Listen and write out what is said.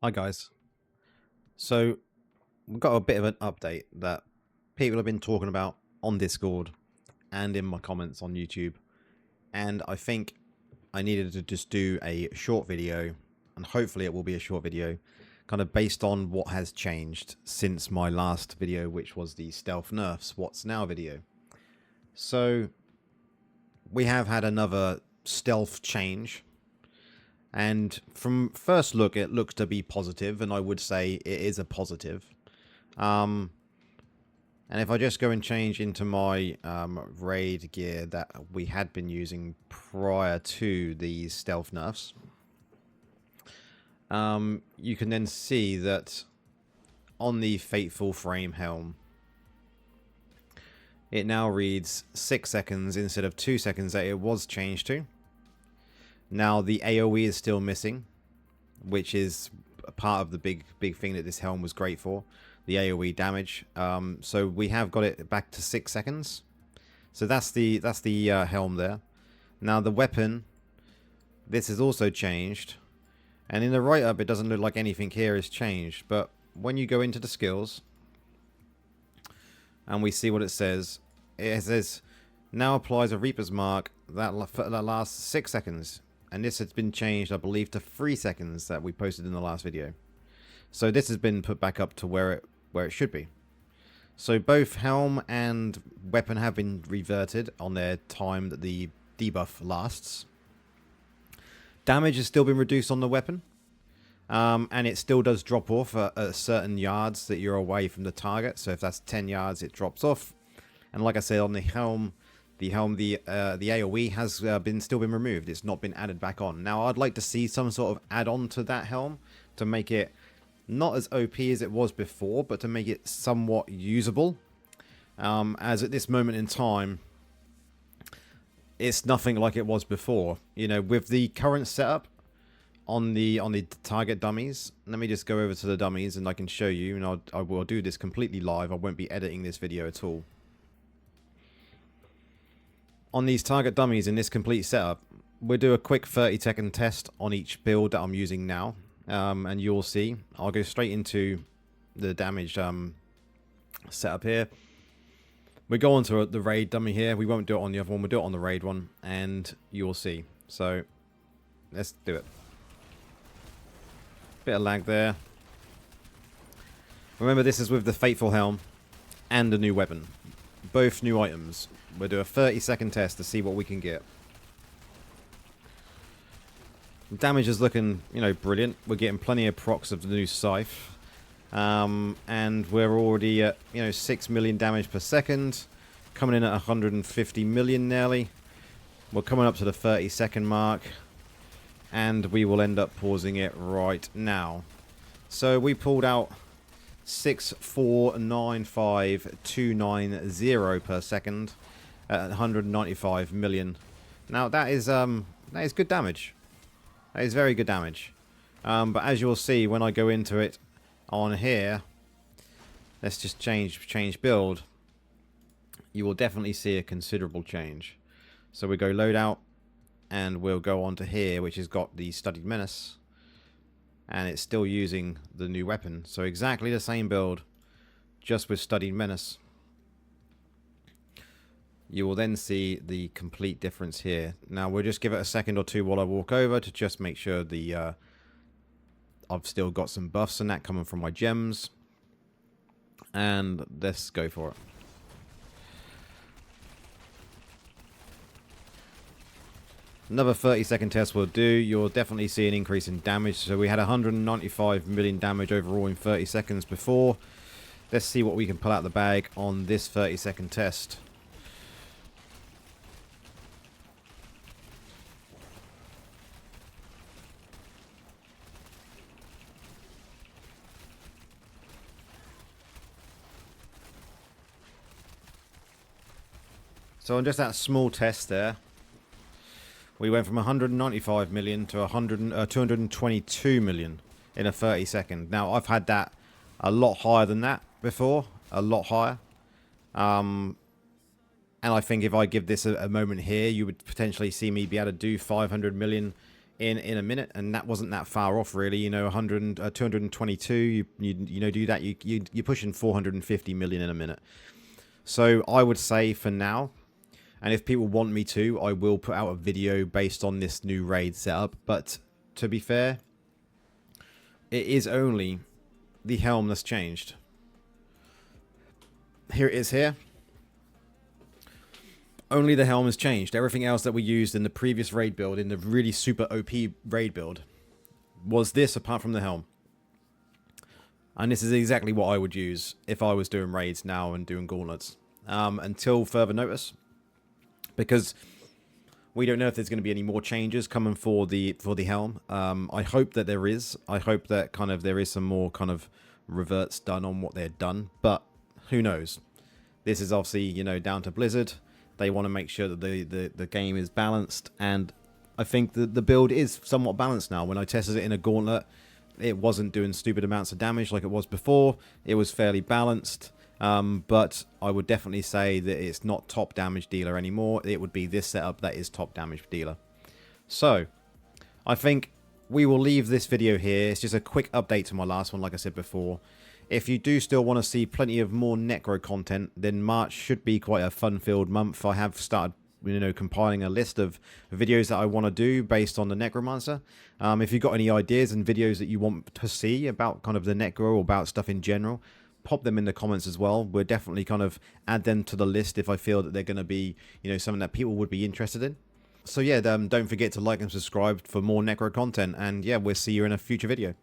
Hi guys. So we've got a bit of an update that people have been talking about on Discord and in my comments on YouTube, and I think I needed to just do a short video, and hopefully it will be a short video kind of based on what has changed since my last video, which was the stealth nerfs what's now video. So we have had another stealth change, and from first look it looks to be positive, and I would say it is a positive. And if I just go and change into my raid gear that we had been using prior to these stealth nerfs, you can then see that on the Fateful Frame helm, it now reads 6 seconds instead of 2 seconds that it was changed to. Now the AoE is still missing, which is part of the big thing that this helm was great for, the AoE damage. So we have got it back to 6 seconds. So that's the helm there. Now the weapon, this is also changed, and in the write-up it doesn't look like anything here is changed, but when you go into the skills and we see what it says now applies a Reaper's Mark that lasts 6 seconds. And this has been changed, I believe, to 3 seconds that we posted in the last video. So this has been put back up to where it should be. So both helm and weapon have been reverted on their time that the debuff lasts. Damage has still been reduced on the weapon. And it still does drop off at certain yards that you're away from the target. So if that's 10 yards, it drops off. And like I said, on the helm, the AoE has still been removed. It's not been added back on. Now, I'd like to see some sort of add-on to that helm to make it not as OP as it was before, but to make it somewhat usable. As at this moment in time, it's nothing like it was before. You know, with the current setup on the target dummies, let me just go over to the dummies and I can show you. And I will do this completely live. I won't be editing this video at all. On these target dummies in this complete setup, we'll do a quick 30-second test on each build that I'm using now, and you'll see. I'll go straight into the damage setup here. We go on to the raid dummy here. We won't do it on the other one. We'll do it on the raid one, and you'll see. So let's do it. Bit of lag there. Remember, this is with the Fateful Helm and a new weapon. Both new items. We'll do a 30-second test to see what we can get. Damage is looking, you know, brilliant. We're getting plenty of procs of the new scythe. And we're already at, 6 million damage per second. Coming in at 150 million nearly. We're coming up to the 30-second mark. And we will end up pausing it right now. So we pulled out 6495290 per second at 195 million. Now that is good damage. That is very good damage. But as you'll see when I go into it on here, let's just change build. You will definitely see a considerable change. So we go loadout, and we'll go on to here, which has got the Studied Menace. And it's still using the new weapon. So exactly the same build, just with Studied Menace. You will then see the complete difference here. Now we'll just give it a second or two while I walk over to just make sure the I've still got some buffs and that coming from my gems. And let's go for it. Another 30-second test will do. You'll definitely see an increase in damage. So we had 195 million damage overall in 30 seconds before. Let's see what we can pull out the bag on this 30-second test. So on just that small test there, we went from 195 million to 222 million in a 30 second. Now, I've had that a lot higher than that before. A lot higher. And I think if I give this a moment here, you would potentially see me be able to do 500 million in a minute, and that wasn't that far off, really. You know, 100, 222. You know, do that. You're pushing 450 million in a minute. So I would say for now, and if people want me to, I will put out a video based on this new raid setup. But to be fair, it is only the helm that's changed. Here it is here. Only the helm has changed. Everything else that we used in the previous raid build, in the really super OP raid build, was this apart from the helm. And this is exactly what I would use if I was doing raids now and doing gauntlets. Until further notice. Because we don't know if there's going to be any more changes coming for the helm. I hope that there is. I hope that kind of there is some more kind of reverts done on what they're done. But who knows? This is obviously, you know, down to Blizzard. They want to make sure that the game is balanced, and I think the build is somewhat balanced now. When I tested it in a gauntlet, it wasn't doing stupid amounts of damage like it was before. It was fairly balanced, but I would definitely say that it's not top damage dealer anymore. It would be this setup that is top damage dealer. So, I think we will leave this video here. It's just a quick update to my last one, like I said before. If you do still want to see plenty of more Necro content, then March should be quite a fun-filled month. I have started, you know, compiling a list of videos that I want to do based on the Necromancer. If you've got any ideas and videos that you want to see about kind of the Necro or about stuff in general, pop them in the comments as well. We'll definitely kind of add them to the list if I feel that they're going to be, you know, something that people would be interested in. So yeah, don't forget to like and subscribe for more Necro content, and yeah, we'll see you in a future video.